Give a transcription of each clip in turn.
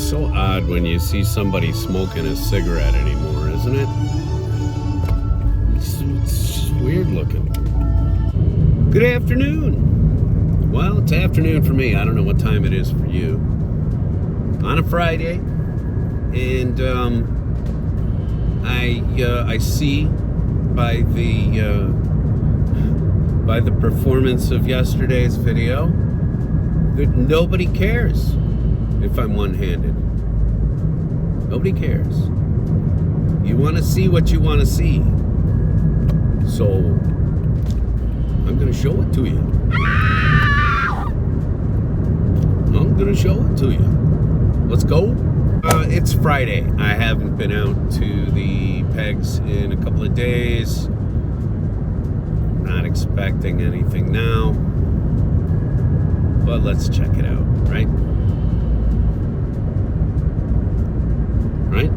so odd when you see somebody smoking a cigarette anymore, isn't it? It's just weird looking. Good afternoon. Well, it's afternoon for me. I don't know what time it is for you. On a Friday, and I see by the performance of yesterday's video that nobody cares if I'm one-handed. Nobody cares. You want to see what you want to see. So, I'm going to show it to you. I'm going to show it to you. Let's go. It's Friday. I haven't been out to the pegs in a couple of days. Not expecting anything now. But let's check it out, right? Right?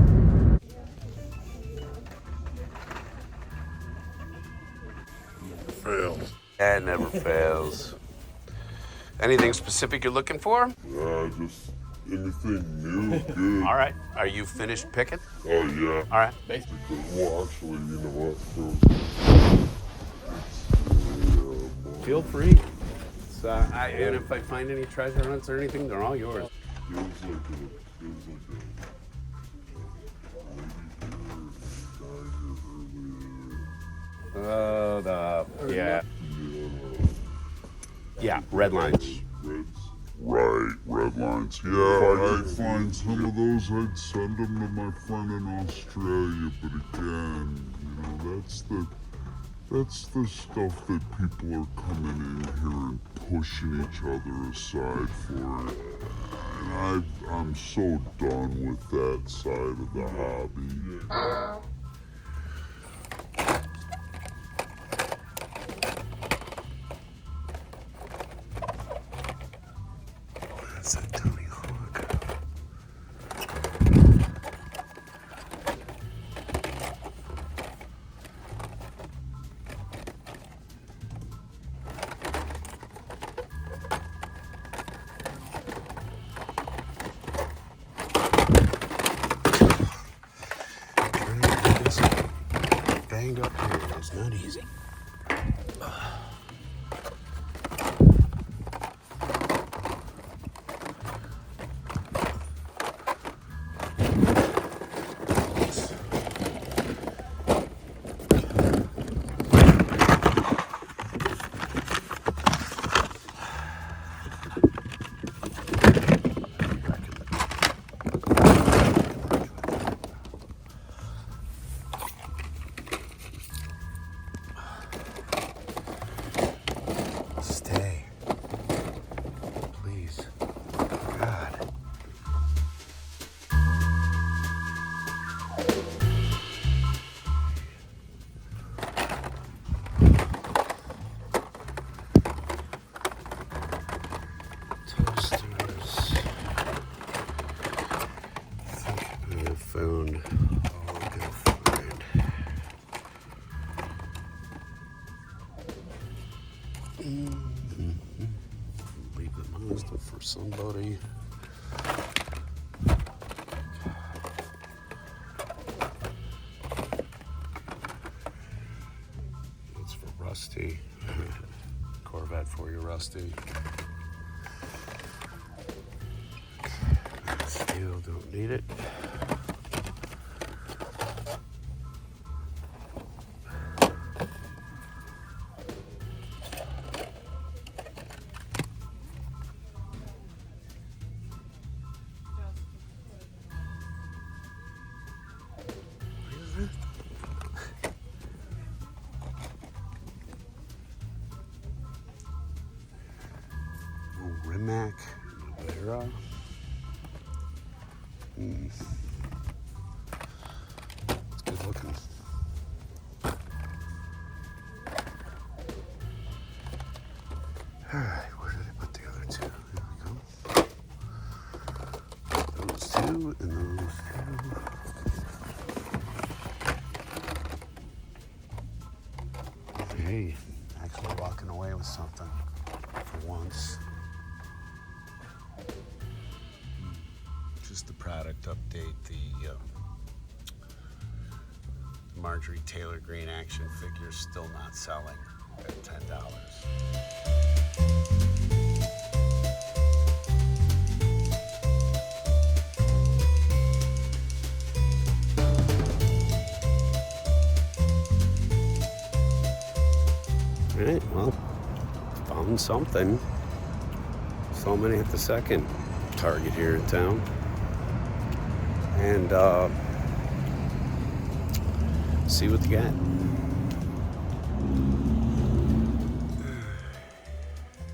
Fails. Yeah, it never fails. Anything specific you're looking for? Just anything new, good. All right. Are you finished picking? Oh, yeah. All right. Well, actually, you know what? Feel free. And if I find any treasure hunts or anything, they're all yours. Yeah, red lines. Right, red lines. Yeah, I'd find some of those, I'd send them to my friend in Australia. But again, you know, that's the stuff that people are coming in here and pushing each other aside for. And I'm so done with that side of the hobby. That's a Tony Hawk. Banged up here is not easy. Stay. Please. God. Toasters. I think I found all I can find. Leave the Mazda for somebody. It's for Rusty. Corvette for you, Rusty. Still don't need it. Rimac Vera. It's good looking. Alright, where did I put the other two? There we go. Those two and those two. Hey, actually walking away with something for once. news, the product update, the Marjorie Taylor Greene action figure still not selling at $10. All right, well, found something. So many at the second Target here in town. And see what they got.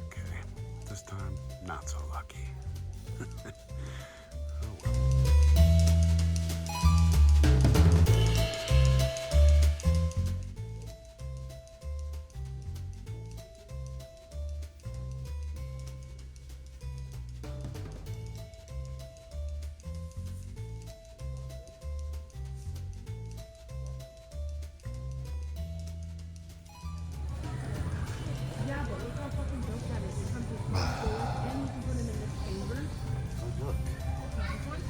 Okay, this time not so lucky. Oh well. Yeah, but look how fucking dope that is. It comes with stores and you can put them in this chamber. Oh look, This one?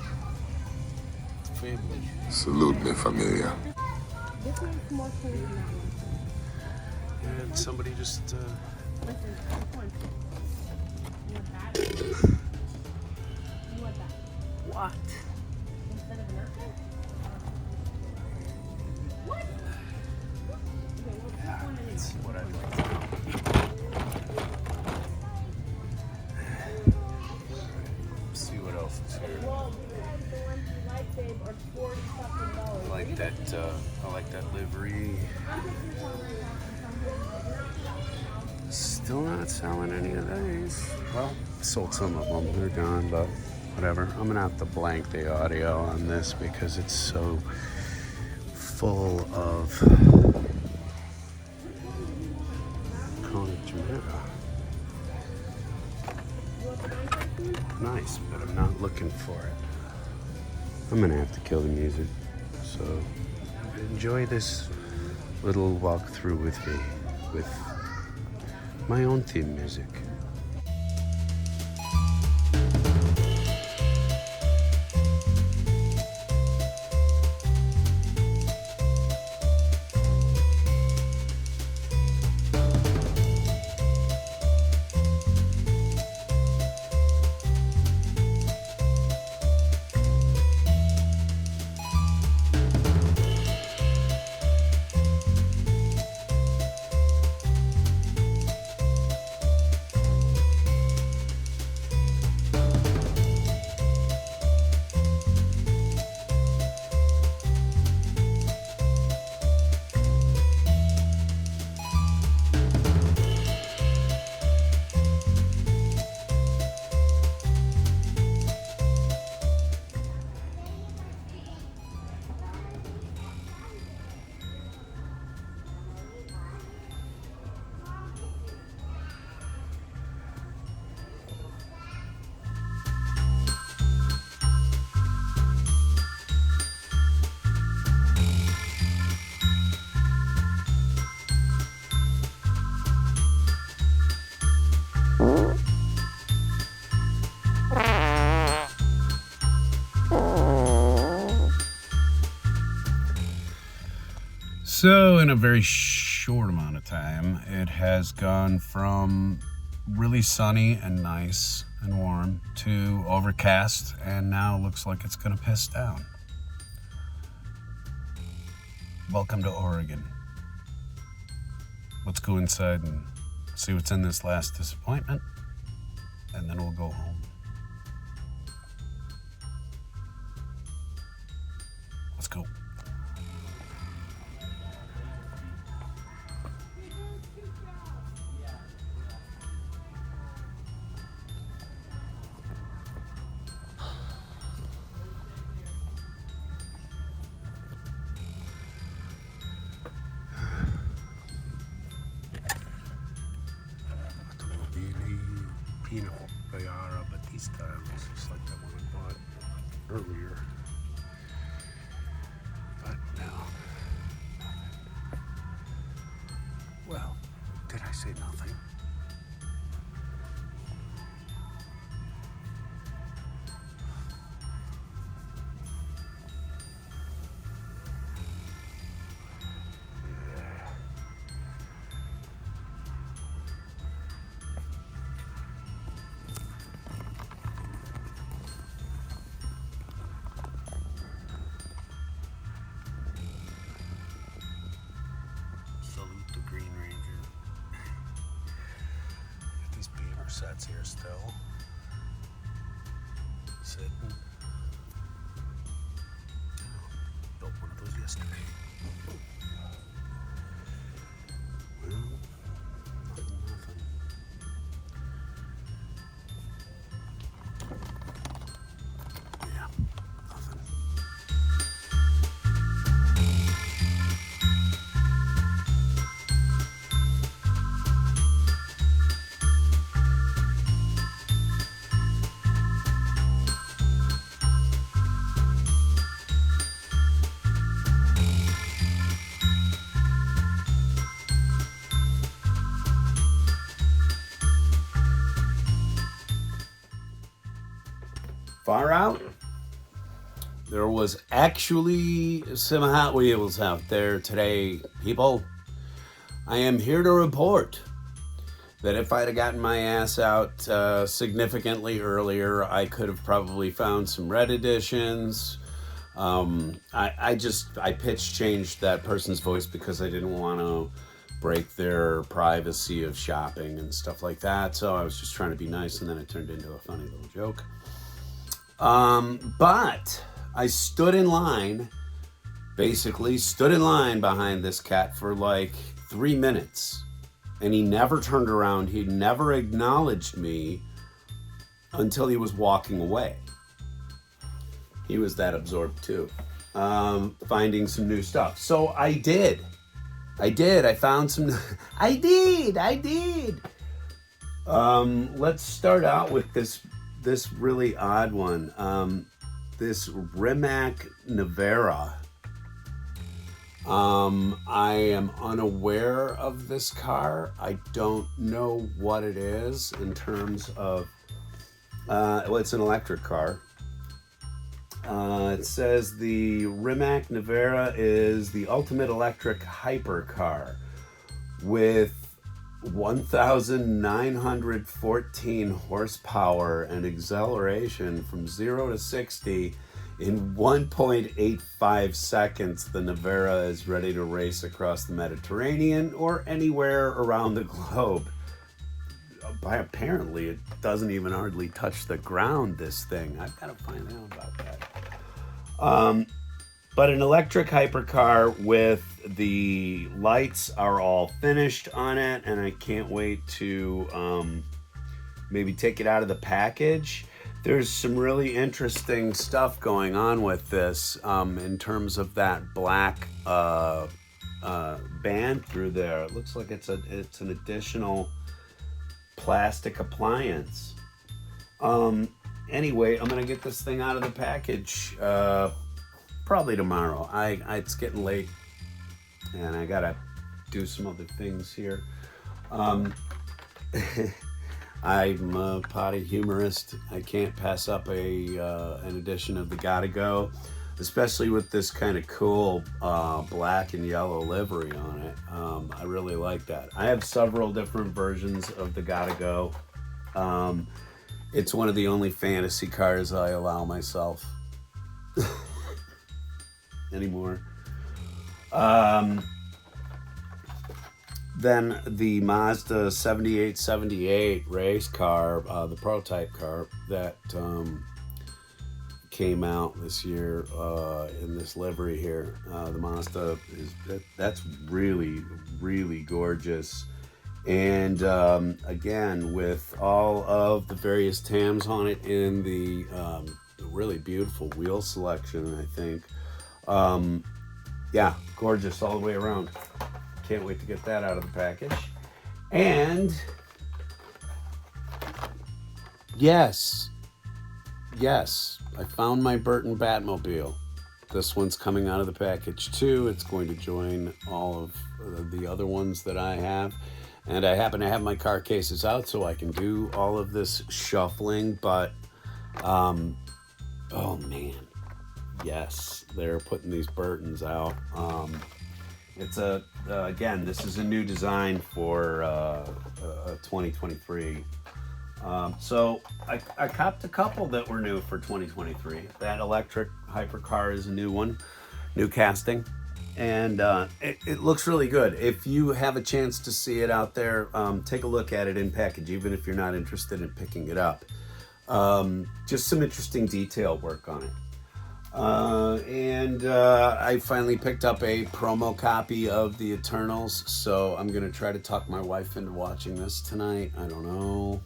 family. Salute me, familia. This one's more cool than that one. And somebody just Listen, this one. You want that? You want that? what? Instead of an earthquake? What? Okay, well, this one Let's is. see what I'd like to know. See what else is here. Well, because the ones you like, babe, are $40 fucking. I like that livery. I'm taking this one right now and I'm Still not selling any of these. Well, sold some of them. They're gone, but whatever. I'm gonna have to blank the audio on this because it's so full of Kona Jamaica. Nice, but I'm not looking for it. I'm gonna have to kill the music. So enjoy this little walkthrough with me, with my own theme music. So in a very short amount of time, it has gone from really sunny and nice and warm to overcast, and now looks like it's gonna piss down. Welcome to Oregon. Let's go inside and see what's in this last disappointment, and then we'll go home. Let's go. Pinot Bayara Batista looks just like that one I bought earlier. But no. Well, did I say nothing? sets here still. Sitting. Built one of those yesterday. Well, nothing. Yeah, nothing. Far out, there was actually some Hot Wheels out there today, people. I am here to report that if I'd have gotten my ass out significantly earlier, I could have probably found some red editions. I pitch changed that person's voice because I didn't want to break their privacy of shopping and stuff like that. So I was just trying to be nice, and then it turned into a funny little joke. But I stood in line behind this cat for like 3 minutes, and he never turned around. He never acknowledged me until he was walking away. He was that absorbed too, finding some new stuff. So I did. I found some. I did. Let's start out with this really odd one. This Rimac Nevera. I am unaware of this car. I don't know what it is in terms of, well, it's an electric car. It says the Rimac Nevera is the ultimate electric hypercar with 1,914 horsepower and acceleration from 0 to 60 in 1.85 seconds. The Nevera is ready to race across the Mediterranean or anywhere around the globe. Apparently, it doesn't even hardly touch the ground, this thing. I've got to find out about that. But an electric hypercar with the lights are all finished on it, and I can't wait to maybe take it out of the package. There's some really interesting stuff going on with this in terms of that black band through there. It looks like it's an additional plastic appliance. Anyway, I'm gonna get this thing out of the package probably tomorrow. It's getting late, and I gotta do some other things here. I'm a potty humorist. I can't pass up an edition of the Gotta Go, especially with this kind of cool black and yellow livery on it. I really like that. I have several different versions of the Gotta Go. It's one of the only fantasy cars I allow myself anymore. Then the Mazda 7878 race car, the prototype car that came out this year in this livery here. The Mazda that's really, really gorgeous. And again, with all of the various TAMs on it in the really beautiful wheel selection, I think. Yeah, gorgeous all the way around. Can't wait to get that out of the package. And yes, I found my Burton Batmobile. This one's coming out of the package too. It's going to join all of the other ones that I have. And I happen to have my car cases out so I can do all of this shuffling. But, oh man, yes, they're putting these Burtons out. It's again, this is a new design for 2023. So I copped a couple that were new for 2023. That electric hypercar is a new one, new casting. And it looks really good. If you have a chance to see it out there, take a look at it in package, even if you're not interested in picking it up. Just some interesting detail work on it. And I finally picked up a promo copy of The Eternals, so I'm going to try to talk my wife into watching this tonight. I don't know.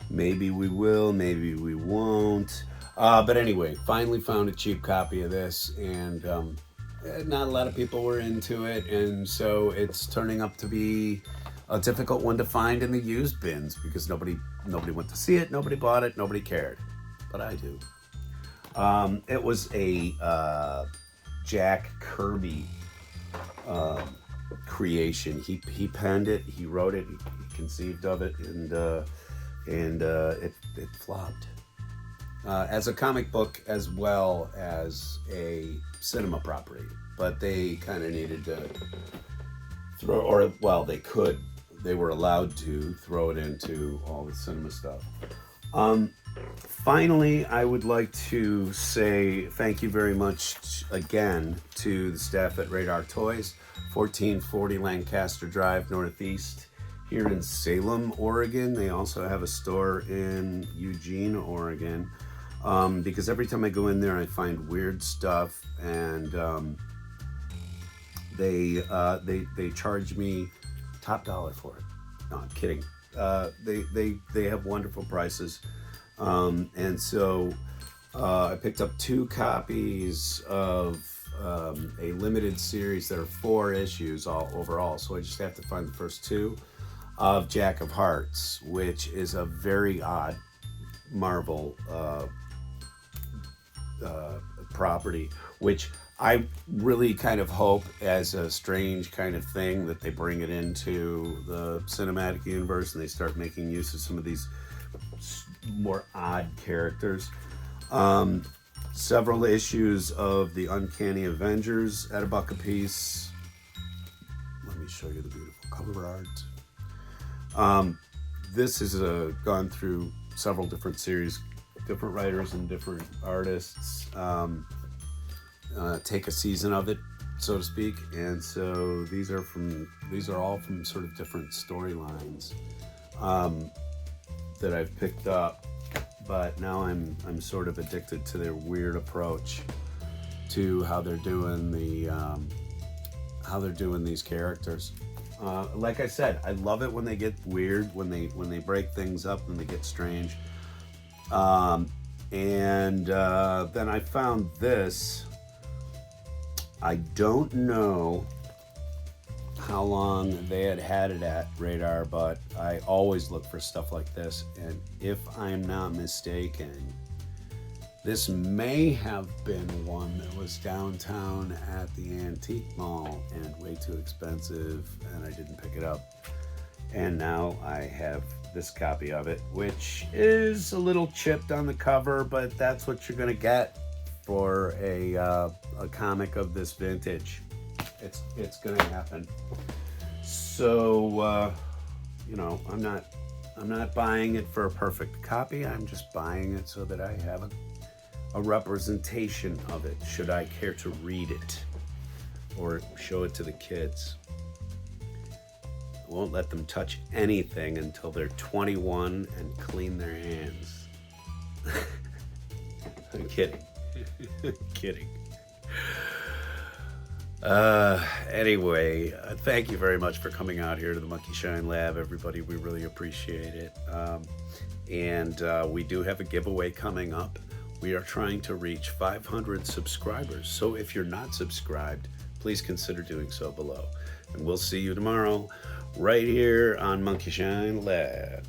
Maybe we will, maybe we won't. But anyway, finally found a cheap copy of this, and not a lot of people were into it, and so it's turning up to be a difficult one to find in the used bins because nobody went to see it, nobody bought it, nobody cared. But I do. It was a Jack Kirby creation. He penned it, he wrote it, he conceived of it, and it flopped as a comic book as well as a cinema property. But they kind of needed to throw, or well, they were allowed to throw it into all the cinema stuff. Finally, I would like to say thank you very much again to the staff at Radar Toys, 1440 Lancaster Drive Northeast, here in Salem, Oregon. They also have a store in Eugene, Oregon, because every time I go in there, I find weird stuff, and they charge me top dollar for it. No, I'm kidding. They have wonderful prices. And so I picked up 2 copies of a limited series. There are 4 issues overall, so I just have to find the first 2 of Jack of Hearts, which is a very odd Marvel property, which I really kind of hope as a strange kind of thing that they bring it into the cinematic universe and they start making use of some of these more odd characters. Several issues of the Uncanny Avengers at $1 a piece. Let me show you the beautiful cover art. This has gone through several different series, different writers and different artists take a season of it, so to speak, and so these are all from sort of different storylines that I've picked up, but now I'm sort of addicted to their weird approach to how they're doing these characters. Like I said, I love it when they get weird, when they break things up, when they get strange. And then I found this. I don't know how long they had it at Radar, but I always look for stuff like this, and if I'm not mistaken, this may have been one that was downtown at the Antique Mall and way too expensive, and I didn't pick it up. And now I have this copy of it, which is a little chipped on the cover, but that's what you're gonna get for a comic of this vintage. It's gonna happen. So I'm not buying it for a perfect copy. I'm just buying it so that I have a representation of it, should I care to read it or show it to the kids. I won't let them touch anything until they're 21 and clean their hands. I'm kidding. Kidding. Anyway, thank you very much for coming out here to the Monkey Shine Lab, everybody. We really appreciate it. And we do have a giveaway coming up. We are trying to reach 500 subscribers. So if you're not subscribed, please consider doing so below. And we'll see you tomorrow right here on Monkey Shine Lab.